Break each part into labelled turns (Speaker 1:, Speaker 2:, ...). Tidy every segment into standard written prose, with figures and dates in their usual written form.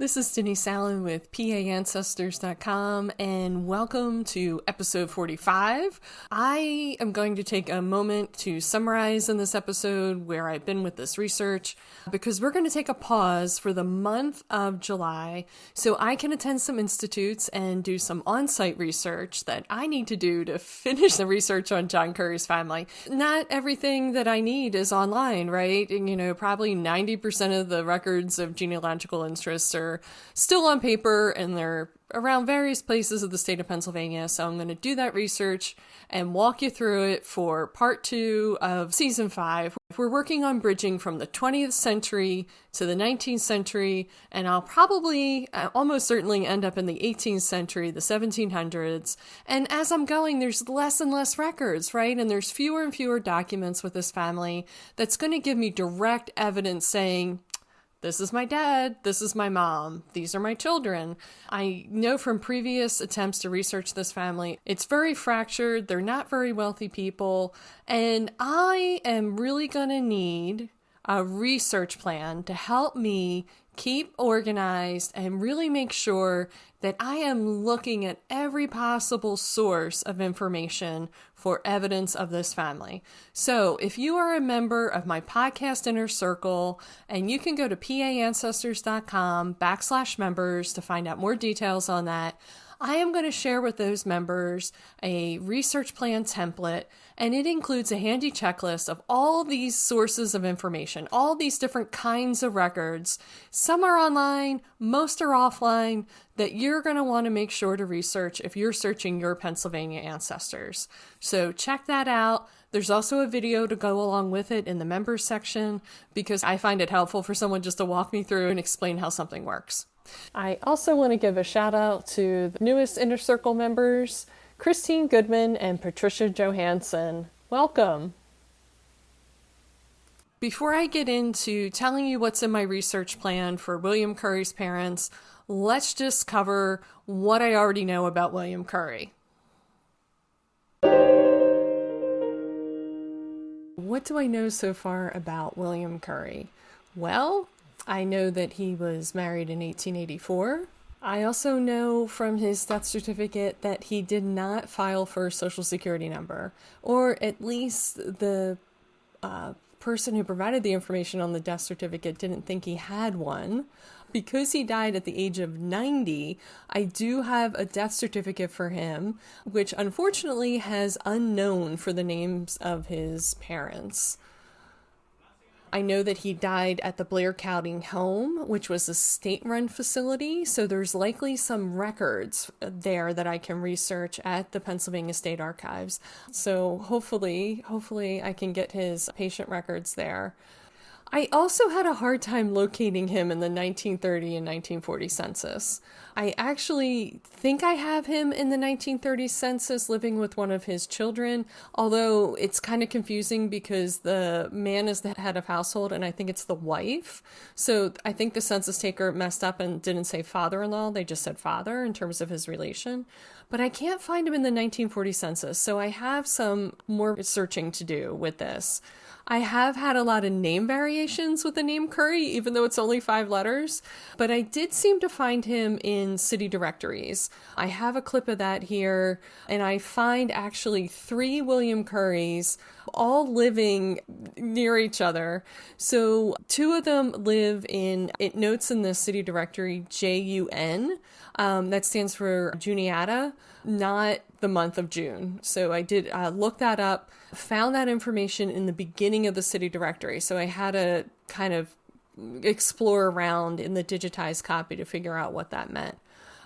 Speaker 1: This is Denise Allen with PAAncestors.com, and welcome to episode 45. I am going to take a moment to summarize in this episode where I've been with this research, because we're going to take a pause for the month of July so I can attend some institutes and do some on-site research that I need to do to finish the research on John Curry's family. Not everything that I need is online, right? And, probably 90% of the records of genealogical interests are still on paper, and they're around various places of the state of Pennsylvania. So I'm going to do that research and walk you through it for part 2 of season 5. We're working on bridging from the 20th century to the 19th century, and I'll probably almost certainly end up in the 18th century, the 1700s. And as I'm going, there's less and less records, right? And there's fewer and fewer documents with this family that's going to give me direct evidence saying, this is my dad, this is my mom, these are my children. I know from previous attempts to research this family, it's very fractured, they're not very wealthy people, and I am really going to need a research plan to help me keep organized and really make sure that I am looking at every possible source of information for evidence of this family. So if you are a member of my podcast Inner Circle, and you can go to PAAncestors.com/members to find out more details on that, I am going to share with those members a research plan template, and it includes a handy checklist of all these sources of information, all these different kinds of records. Some are online, most are offline, that you're going to want to make sure to research if you're searching your Pennsylvania ancestors. So check that out. There's also a video to go along with it in the members section, because I find it helpful for someone just to walk me through and explain how something works. I also want to give a shout out to the newest Inner Circle members, Christine Goodman and Patricia Johansson. Welcome. Before I get into telling you what's in my research plan for William Curry's parents, let's just cover what I already know about William Curry. What do I know so far about William Curry? Well, I know that he was married in 1884. I also know from his death certificate that he did not file for a Social Security number, or at least the person who provided the information on the death certificate didn't think he had one. Because he died at the age of 90, I do have a death certificate for him, which unfortunately has unknown for the names of his parents. I know that he died at the Blair County home, which was a state-run facility, so there's likely some records there that I can research at the Pennsylvania State Archives. So hopefully I can get his patient records there. I also had a hard time locating him in the 1930 and 1940 census. I actually think I have him in the 1930 census living with one of his children, although it's kind of confusing because the man is the head of household and I think it's the wife. So I think the census taker messed up and didn't say father-in-law, they just said father in terms of his relation. But I can't find him in the 1940 census, so I have some more searching to do with this. I have had a lot of name variations with the name Curry, even though it's only 5 letters, but I did seem to find him in city directories. I have a clip of that here, and I find actually 3 William Currys all living near each other. So 2 of them live in, it notes in the city directory, JUN. That stands for Juniata, not the month of June. So I did look that up, found that information in the beginning of the city directory. So I had to kind of explore around in the digitized copy to figure out what that meant.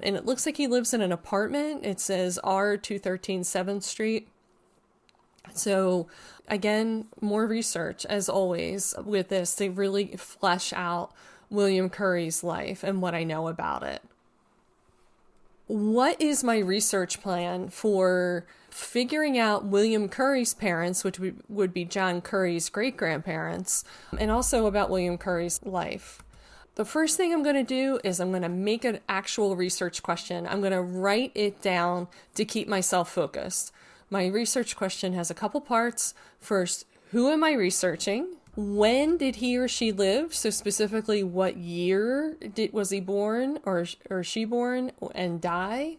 Speaker 1: And it looks like he lives in an apartment. It says R213 7th Street. So again, more research as always with this to really flesh out William Curry's life and what I know about it. What is my research plan for figuring out William Curry's parents, which would be John Curry's great-grandparents, and also about William Curry's life? The first thing I'm going to do is I'm going to make an actual research question. I'm going to write it down to keep myself focused. My research question has a couple parts. First, who am I researching? When did he or she live? So specifically, what year was he born or she born and die?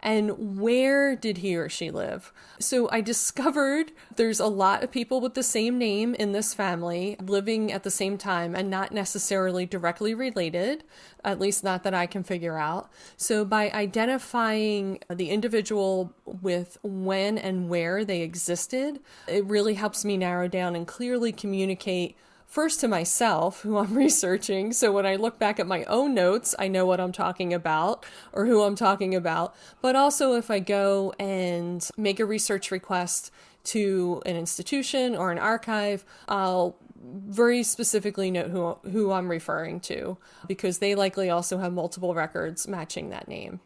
Speaker 1: And where did he or she live? So I discovered there's a lot of people with the same name in this family living at the same time and not necessarily directly related, at least not that I can figure out. So by identifying the individual with when and where they existed, it really helps me narrow down and clearly communicate first to myself, who I'm researching. So when I look back at my own notes, I know what I'm talking about or who I'm talking about. But also if I go and make a research request to an institution or an archive, I'll very specifically note who I'm referring to, because they likely also have multiple records matching that name.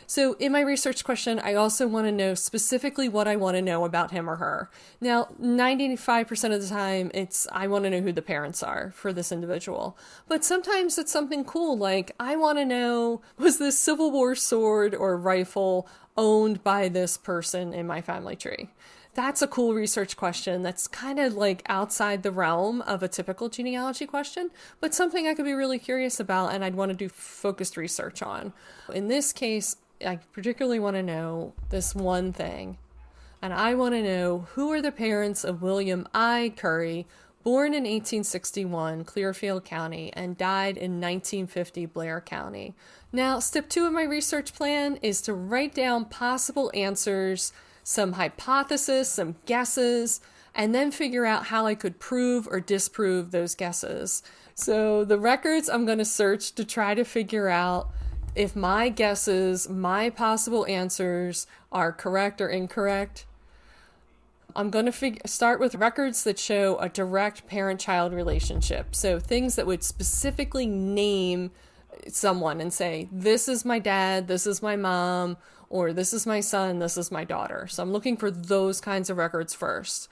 Speaker 1: So in my research question, I also want to know specifically what I want to know about him or her. Now, 95% of the time, I want to know who the parents are for this individual. But sometimes it's something cool, like I want to know, was this Civil War sword or rifle owned by this person in my family tree? That's a cool research question that's kind of like outside the realm of a typical genealogy question, but something I could be really curious about and I'd want to do focused research on. In this case, I particularly want to know this one thing, and I want to know who are the parents of William I. Curry, born in 1861, Clearfield County, and died in 1950, Blair County. Now, step 2 of my research plan is to write down possible answers, some hypotheses, some guesses, and then figure out how I could prove or disprove those guesses. So the records I'm going to search to try to figure out if my guesses, my possible answers are correct or incorrect. I'm going to start with records that show a direct parent-child relationship. So things that would specifically name someone and say, this is my dad, this is my mom, or this is my son, this is my daughter. So I'm looking for those kinds of records first.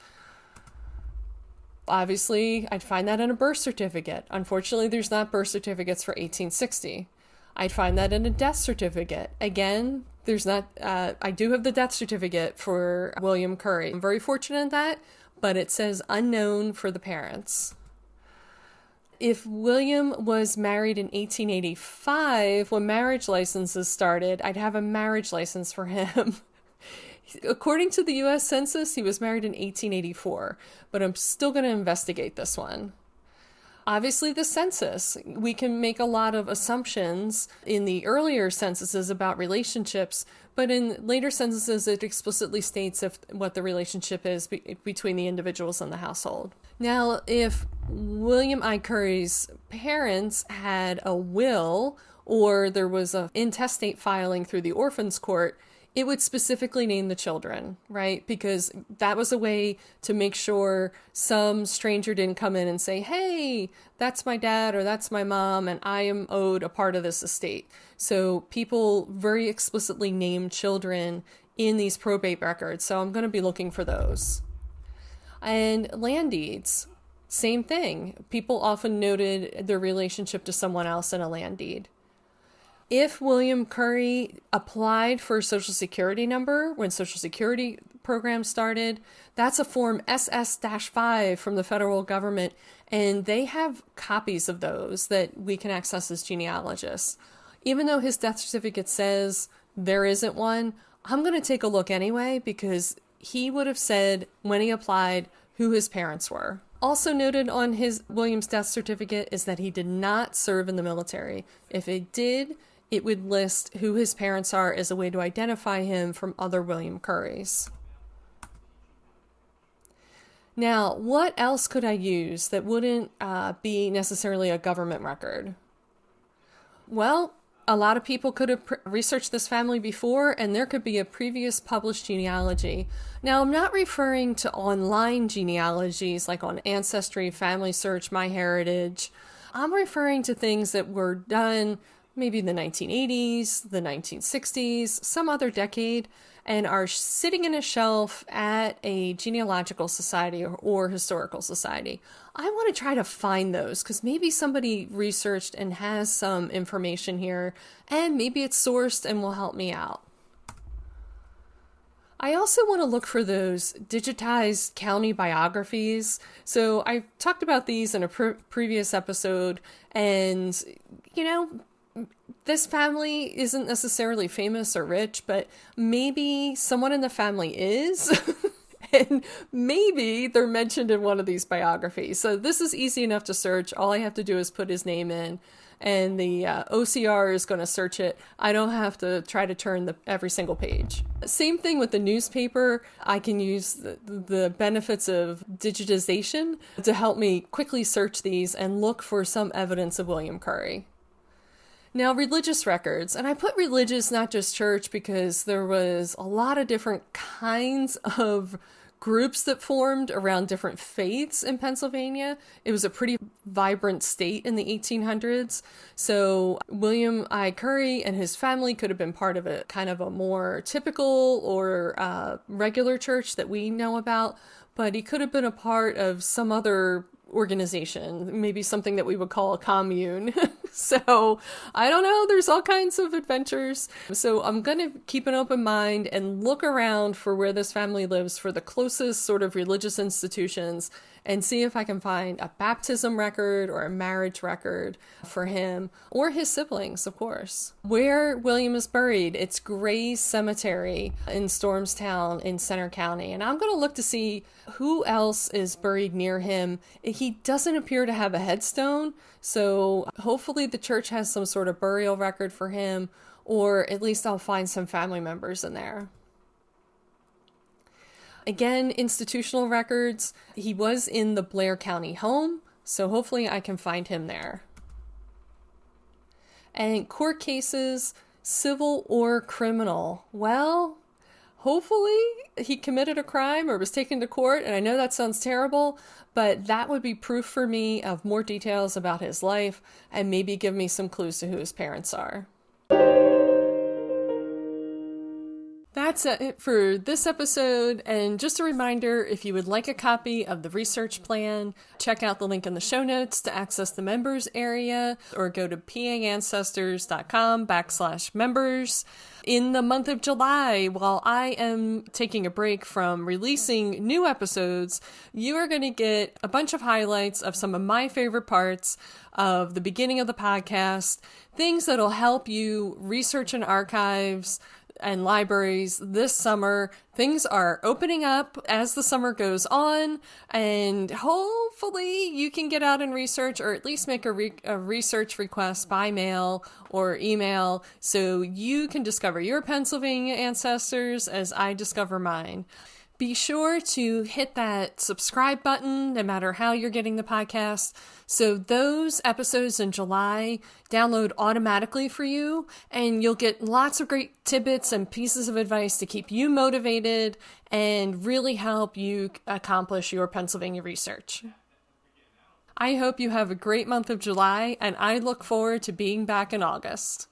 Speaker 1: Obviously, I'd find that in a birth certificate. Unfortunately, there's not birth certificates for 1860. I'd find that in a death certificate. Again, there's not, I do have the death certificate for William Curry. I'm very fortunate in that, but it says unknown for the parents. If William was married in 1885, when marriage licenses started, I'd have a marriage license for him. According to the U.S. Census, he was married in 1884, but I'm still going to investigate this one. Obviously, the census. We can make a lot of assumptions in the earlier censuses about relationships, but in later censuses, it explicitly states what the relationship is between the individuals in the household. Now, if William I. Curry's parents had a will or there was an intestate filing through the orphans court, it would specifically name the children, right? Because that was a way to make sure some stranger didn't come in and say, hey, that's my dad or that's my mom, and I am owed a part of this estate. So people very explicitly named children in these probate records. So I'm going to be looking for those. And land deeds, same thing. People often noted their relationship to someone else in a land deed. If William Curry applied for a Social Security number when Social Security program started, that's a form SS-5 from the federal government, and they have copies of those that we can access as genealogists. Even though his death certificate says there isn't one, I'm going to take a look anyway because he would have said when he applied who his parents were. Also noted on his William's death certificate is that he did not serve in the military. If it did, it would list who his parents are as a way to identify him from other William Currys. Now, what else could I use that wouldn't be necessarily a government record? Well, a lot of people could have researched this family before, and there could be a previous published genealogy. Now, I'm not referring to online genealogies like on Ancestry, Family Search, MyHeritage. I'm referring to things that were done maybe in the 1980s, the 1960s, some other decade, and are sitting in a shelf at a genealogical society or historical society. I want to try to find those because maybe somebody researched and has some information here, and maybe it's sourced and will help me out. I also want to look for those digitized county biographies. So I talked about these in a previous episode, and you know, this family isn't necessarily famous or rich, but maybe someone in the family is. And maybe they're mentioned in one of these biographies. So this is easy enough to search. All I have to do is put his name in, and the OCR is going to search it. I don't have to try to turn every single page. Same thing with the newspaper. I can use the benefits of digitization to help me quickly search these and look for some evidence of William Curry. Now, religious records, and I put religious, not just church, because there was a lot of different kinds of groups that formed around different faiths in Pennsylvania. It was a pretty vibrant state in the 1800s. So William I. Curry and his family could have been part of a kind of a more typical or regular church that we know about, but he could have been a part of some other organization, maybe something that we would call a commune. So I don't know, there's all kinds of adventures. So I'm going to keep an open mind and look around for where this family lives for the closest sort of religious institutions and see if I can find a baptism record or a marriage record for him or his siblings, of course. Where William is buried, it's Grays Cemetery in Stormstown in Center County. And I'm going to look to see who else is buried near him. He doesn't appear to have a headstone, so hopefully the church has some sort of burial record for him, or at least I'll find some family members in there. Again, institutional records. He was in the Blair County home, so hopefully I can find him there. And court cases, civil or criminal. Well, hopefully he committed a crime or was taken to court, and I know that sounds terrible, but that would be proof for me of more details about his life and maybe give me some clues to who his parents are. That's it for this episode, and just a reminder, if you would like a copy of the research plan, check out the link in the show notes to access the members area, or go to paancestors.com/members. In the month of July, while I am taking a break from releasing new episodes, you are going to get a bunch of highlights of some of my favorite parts of the beginning of the podcast, things that'll help you research in archives and libraries this summer. Things are opening up as the summer goes on, and hopefully you can get out and research, or at least make a research request by mail or email so you can discover your Pennsylvania ancestors as I discover mine. Be sure to hit that subscribe button no matter how you're getting the podcast, so those episodes in July download automatically for you, and you'll get lots of great tidbits and pieces of advice to keep you motivated and really help you accomplish your Pennsylvania research. I hope you have a great month of July, and I look forward to being back in August.